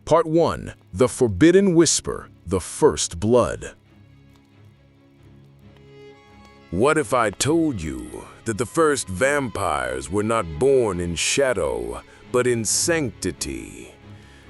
Part 1. The Forbidden Whisper, the First Blood. What if I told you that the first vampires were not born in shadow, but in sanctity?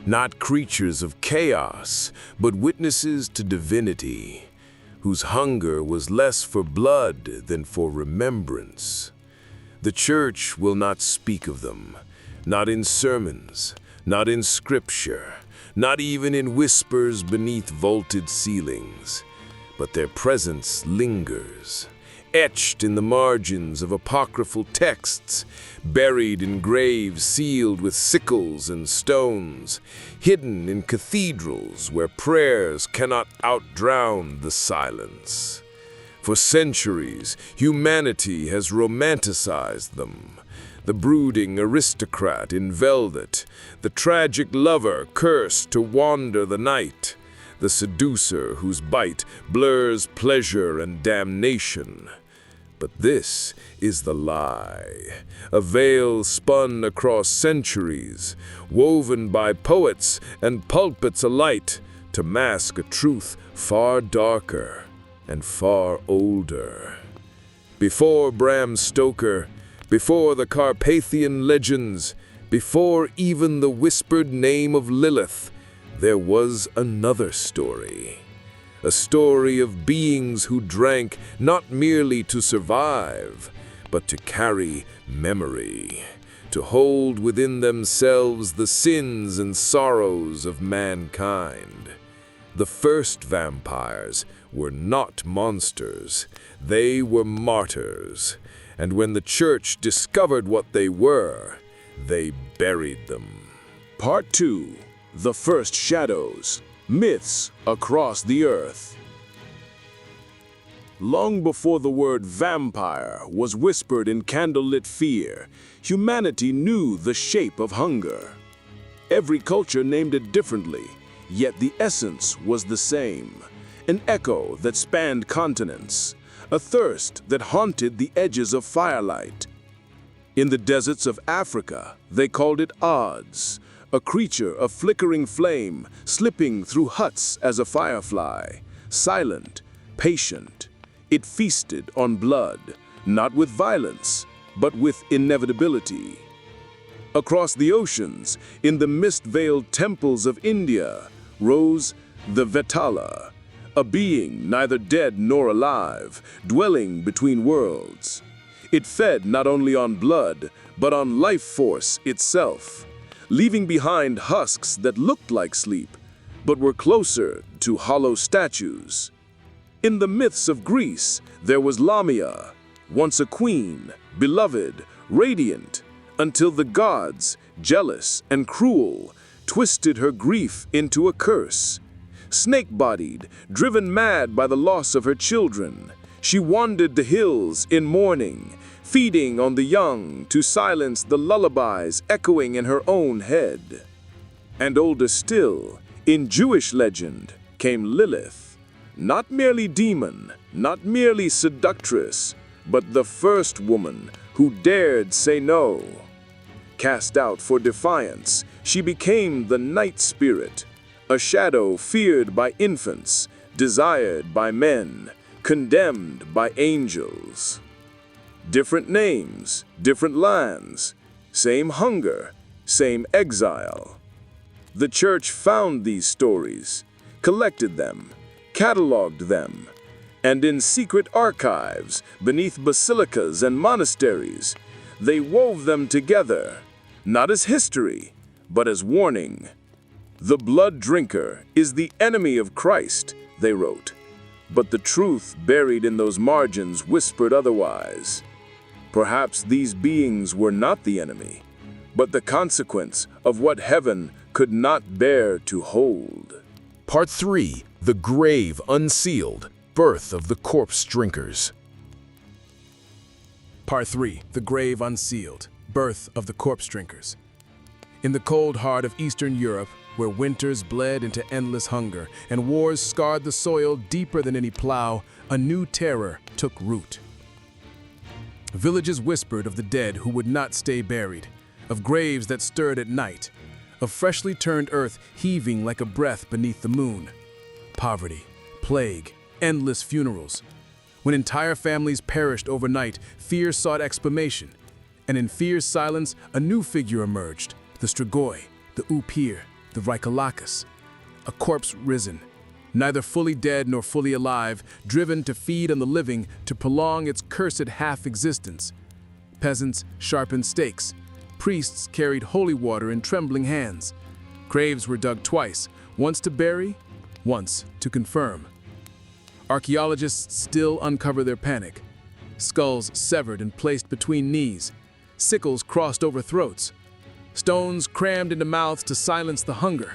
Not creatures of chaos, but witnesses to divinity, whose hunger was less for blood than for remembrance. The Church will not speak of them, not in sermons, not in scripture, not even in whispers beneath vaulted ceilings, but their presence lingers, etched in the margins of apocryphal texts, buried in graves sealed with sickles and stones, hidden in cathedrals where prayers cannot outdrown the silence. For centuries, humanity has romanticized them. The brooding aristocrat in velvet, the tragic lover cursed to wander the night, the seducer whose bite blurs pleasure and damnation. But this is the lie, a veil spun across centuries, woven by poets and pulpits alike to mask a truth far darker and far older. Before Bram Stoker, before the Carpathian legends, before even the whispered name of Lilith, there was another story. A story of beings who drank not merely to survive, but to carry memory, to hold within themselves the sins and sorrows of mankind. The first vampires were not monsters, they were martyrs, and when the Church discovered what they were, they buried them. Part 2. The First Shadows. Myths across the earth. Long before the word vampire was whispered in candlelit fear, humanity knew the shape of hunger. Every culture named it differently, yet the essence was the same. An echo that spanned continents, a thirst that haunted the edges of firelight. In the deserts of Africa, they called it odds, a creature of flickering flame slipping through huts as a firefly, silent, patient. It feasted on blood, not with violence, but with inevitability. Across the oceans, in the mist-veiled temples of India, rose the Vetala, a being neither dead nor alive, dwelling between worlds. It fed not only on blood, but on life force itself, leaving behind husks that looked like sleep, but were closer to hollow statues. In the myths of Greece, there was Lamia, once a queen, beloved, radiant, until the gods, jealous and cruel, twisted her grief into a curse. Snake-bodied, driven mad by the loss of her children, she wandered the hills in mourning, feeding on the young to silence the lullabies echoing in her own head. And older still, in Jewish legend, came Lilith, not merely demon, not merely seductress, but the first woman who dared say no. Cast out for defiance, she became the night spirit, a shadow feared by infants, desired by men, condemned by angels. Different names, different lands, same hunger, same exile. The Church found these stories, collected them, cataloged them, and in secret archives beneath basilicas and monasteries, they wove them together, not as history, but as warning. The blood drinker is the enemy of Christ, they wrote, but the truth buried in those margins whispered otherwise. Perhaps these beings were not the enemy, but the consequence of what heaven could not bear to hold. Part 3. The Grave Unsealed, Birth of the Corpse Drinkers. Part 3. The Grave Unsealed, Birth of the Corpse Drinkers. In the cold heart of Eastern Europe, where winters bled into endless hunger and wars scarred the soil deeper than any plow, a new terror took root. Villages whispered of the dead who would not stay buried, of graves that stirred at night, of freshly turned earth heaving like a breath beneath the moon. Poverty, plague, endless funerals. When entire families perished overnight, fear sought explanation, and in fear's silence, a new figure emerged, the Strigoi, the Upir, the Raikalakis, a corpse risen, neither fully dead nor fully alive, driven to feed on the living to prolong its cursed half-existence. Peasants sharpened stakes. Priests carried holy water in trembling hands. Graves were dug twice, once to bury, once to confirm. Archaeologists still uncover their panic. Skulls severed and placed between knees. Sickles crossed over throats. Stones crammed into mouths to silence the hunger.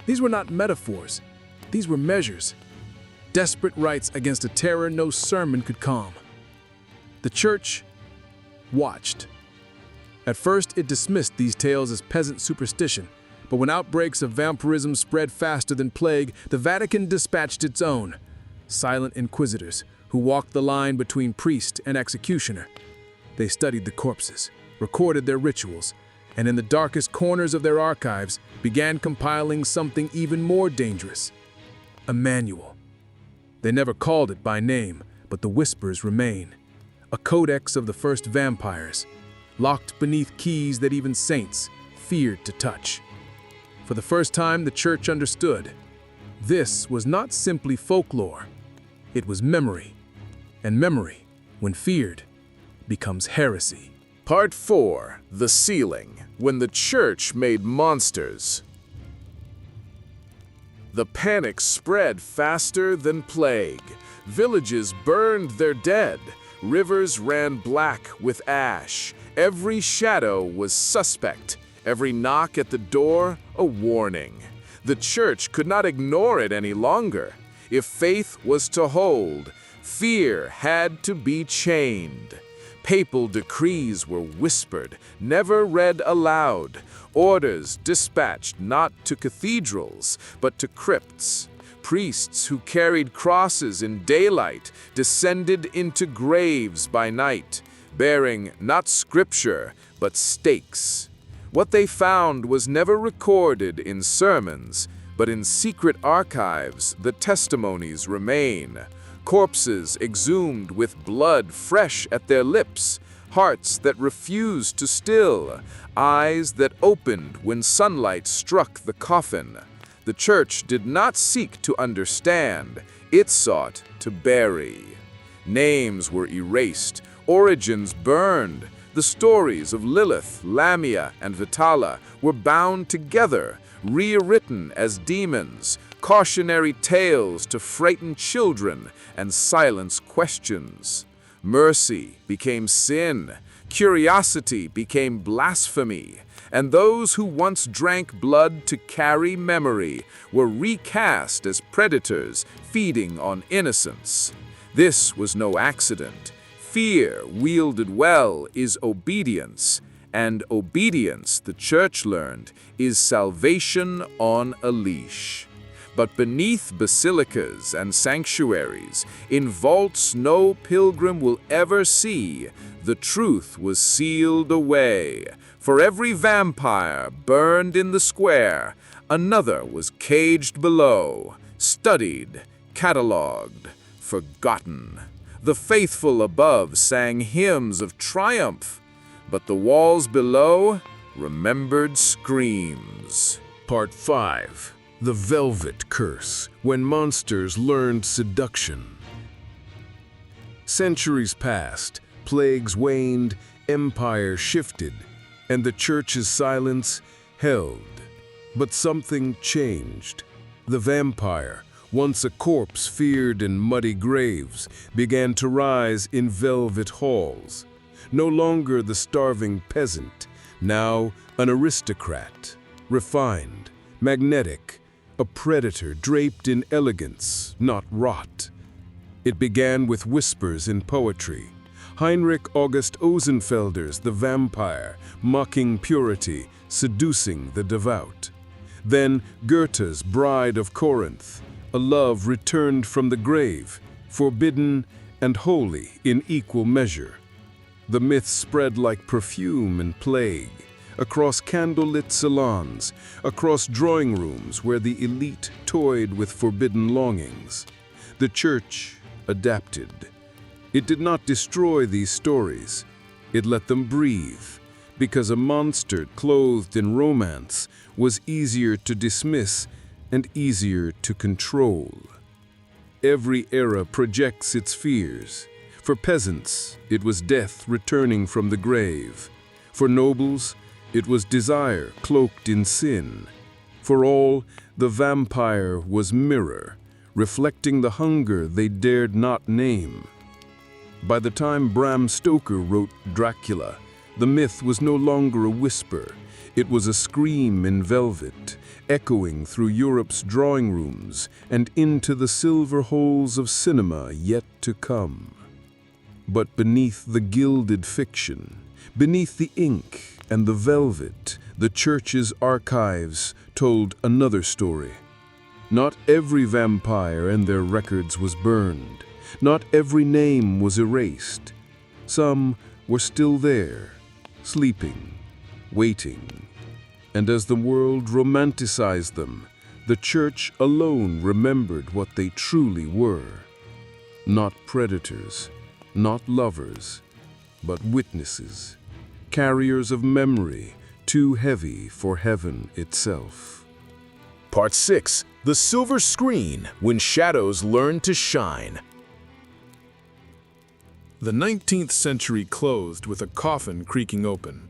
These were not metaphors. These were measures. Desperate rites against a terror no sermon could calm. The church watched. At first, it dismissed these tales as peasant superstition, but when outbreaks of vampirism spread faster than plague, the Vatican dispatched its own, silent inquisitors who walked the line between priest and executioner. They studied the corpses, recorded their rituals, and in the darkest corners of their archives began compiling something even more dangerous, a manual. They never called it by name, but the whispers remain. A codex of the first vampires, locked beneath keys that even saints feared to touch. For the first time, the church understood. This was not simply folklore. It was memory. And memory, when feared, becomes heresy. Part 4. The Sealing, when the church made monsters. The panic spread faster than plague. Villages burned their dead. Rivers ran black with ash. Every shadow was suspect. Every knock at the door, a warning. The church could not ignore it any longer. If faith was to hold, fear had to be chained. Papal decrees were whispered, never read aloud. Orders dispatched not to cathedrals, but to crypts. Priests who carried crosses in daylight descended into graves by night, bearing not scripture, but stakes. What they found was never recorded in sermons, but in secret archives the testimonies remain. Corpses exhumed with blood fresh at their lips, hearts that refused to still, eyes that opened when sunlight struck the coffin. The church did not seek to understand, it sought to bury. Names were erased, origins burned. The stories of Lilith, Lamia, and Vitala were bound together, rewritten as demons, cautionary tales to frighten children and silence questions. Mercy became sin, curiosity became blasphemy, and those who once drank blood to carry memory were recast as predators feeding on innocence. This was no accident. Fear, wielded well, is obedience, and obedience, the church learned, is salvation on a leash. But beneath basilicas and sanctuaries, in vaults no pilgrim will ever see, the truth was sealed away. For every vampire burned in the square, another was caged below, studied, catalogued, forgotten. The faithful above sang hymns of triumph, but the walls below remembered screams. Part 5. The Velvet Curse, when monsters learned seduction. Centuries passed, plagues waned, empires shifted, and the church's silence held. But something changed. The vampire, once a corpse feared in muddy graves, began to rise in velvet halls. No longer the starving peasant, now an aristocrat, refined, magnetic, a predator draped in elegance, not rot. It began with whispers in poetry. Heinrich August Ozenfelder's The Vampire, mocking purity, seducing the devout. Then Goethe's Bride of Corinth, a love returned from the grave, forbidden and holy in equal measure. The myth spread like perfume and plague. across candlelit salons, across drawing rooms where the elite toyed with forbidden longings. The church adapted. It did not destroy these stories. It let them breathe, because a monster clothed in romance was easier to dismiss and easier to control. Every era projects its fears. For peasants, it was death returning from the grave. For nobles, it was desire cloaked in sin. For all, the vampire was mirror, reflecting the hunger they dared not name. By the time Bram Stoker wrote Dracula, the myth was no longer a whisper. It was a scream in velvet, echoing through Europe's drawing rooms and into the silver holes of cinema yet to come. But beneath the gilded fiction, beneath the ink and the velvet, the church's archives told another story. Not every vampire and their records was burned. Not every name was erased. Some were still there, sleeping, waiting. And as the world romanticized them, the church alone remembered what they truly were. Not predators, not lovers, but witnesses, carriers of memory too heavy for heaven itself. Part 6. The Silver Screen, When Shadows Learn to Shine. The 19th century closed with a coffin creaking open.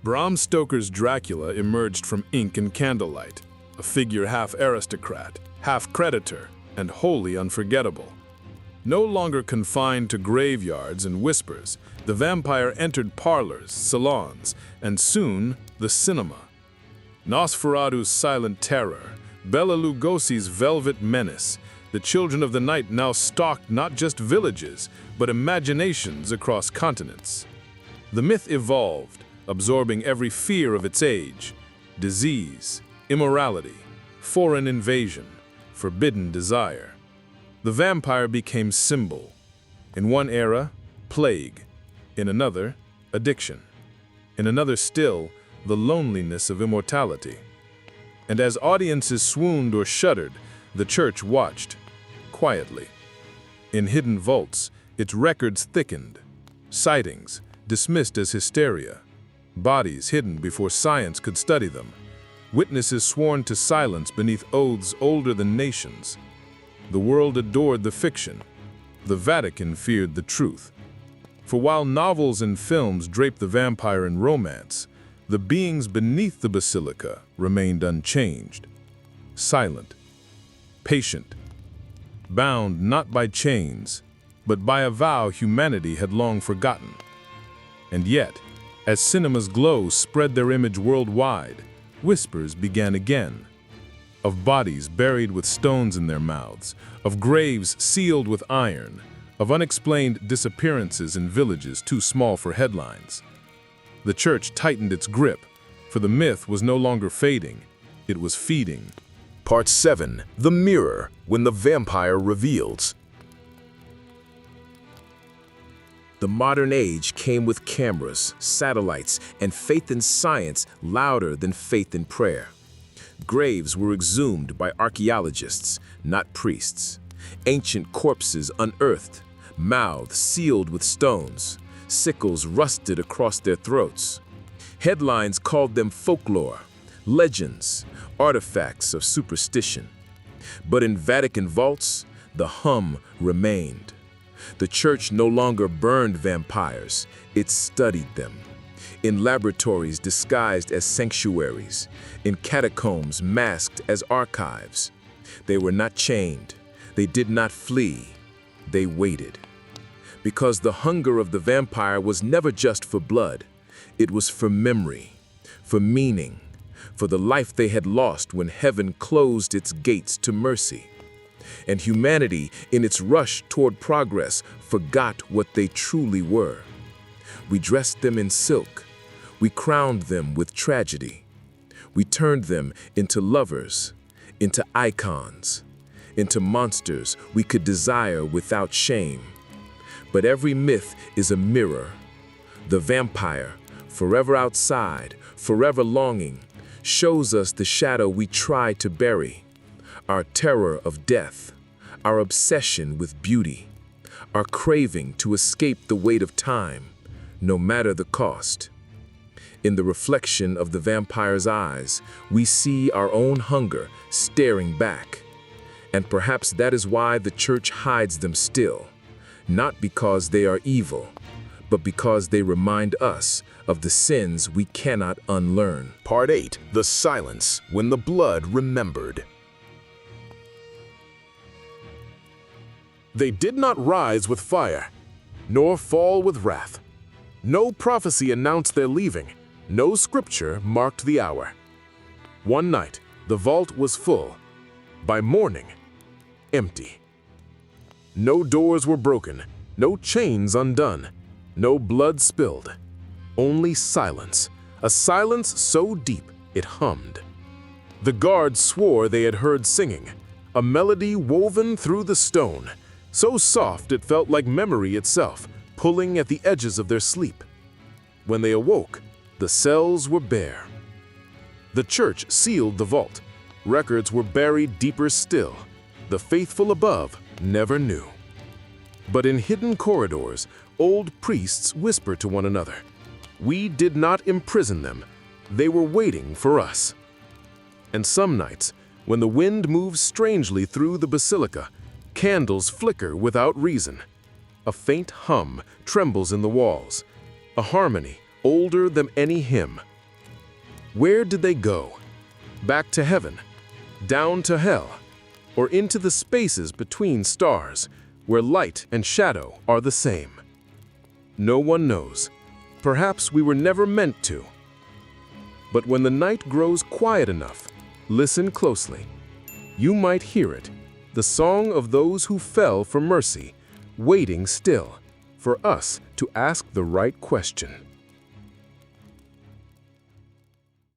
Bram Stoker's Dracula emerged from ink and candlelight, a figure half aristocrat, half creditor, and wholly unforgettable. No longer confined to graveyards and whispers, the vampire entered parlors, salons, and soon the cinema. Nosferatu's silent terror, Bela Lugosi's velvet menace, the children of the night now stalked not just villages, but imaginations across continents. The myth evolved, absorbing every fear of its age: disease, immorality, foreign invasion, forbidden desire. The vampire became symbol. In one era, plague. In another, addiction. In another still, the loneliness of immortality. And as audiences swooned or shuddered, the church watched, quietly. In hidden vaults, its records thickened. Sightings, dismissed as hysteria. Bodies hidden before science could study them. Witnesses sworn to silence beneath oaths older than nations. The world adored the fiction. The Vatican feared the truth. For while novels and films draped the vampire in romance, the beings beneath the basilica remained unchanged. Silent, patient, bound not by chains, but by a vow humanity had long forgotten. And yet, as cinema's glow spread their image worldwide, whispers began again. Of bodies buried with stones in their mouths, of graves sealed with iron, of unexplained disappearances in villages too small for headlines. The church tightened its grip, for the myth was no longer fading, it was feeding. Part 7. The Mirror, When the Vampire Reveals. The modern age came with cameras, satellites, and faith in science louder than faith in prayer. Graves were exhumed by archaeologists, not priests. Ancient corpses unearthed, mouths sealed with stones, sickles rusted across their throats. Headlines called them folklore, legends, artifacts of superstition. But in Vatican vaults, the hum remained. The church no longer burned vampires, it studied them. In laboratories disguised as sanctuaries, in catacombs masked as archives. They were not chained, they did not flee, they waited. Because the hunger of the vampire was never just for blood, it was for memory, for meaning, for the life they had lost when heaven closed its gates to mercy. And humanity, in its rush toward progress, forgot what they truly were. We dressed them in silk. We crowned them with tragedy. We turned them into lovers, into icons, into monsters we could desire without shame. But every myth is a mirror. The vampire, forever outside, forever longing, shows us the shadow we try to bury, our terror of death, our obsession with beauty, our craving to escape the weight of time, no matter the cost. In the reflection of the vampire's eyes, we see our own hunger staring back. And perhaps that is why the church hides them still, not because they are evil, but because they remind us of the sins we cannot unlearn. Part 8. The Silence When the Blood Remembered. They did not rise with fire, nor fall with wrath. No prophecy announced their leaving. No scripture marked the hour. One night, the vault was full. By morning, empty. No doors were broken, no chains undone, no blood spilled. Only silence, a silence so deep it hummed. The guards swore they had heard singing, a melody woven through the stone, so soft it felt like memory itself, pulling at the edges of their sleep. When they awoke, the cells were bare. The church sealed the vault. Records were buried deeper still. The faithful above never knew. But in hidden corridors, old priests whispered to one another. We did not imprison them. They were waiting for us. And some nights, when the wind moves strangely through the basilica, candles flicker without reason. A faint hum trembles in the walls, a harmony older than any hymn. Where did they go? Back to heaven? Down to hell? Or into the spaces between stars, where light and shadow are the same? No one knows. Perhaps we were never meant to. But when the night grows quiet enough, listen closely. You might hear it, the song of those who fell for mercy, waiting still for us to ask the right question.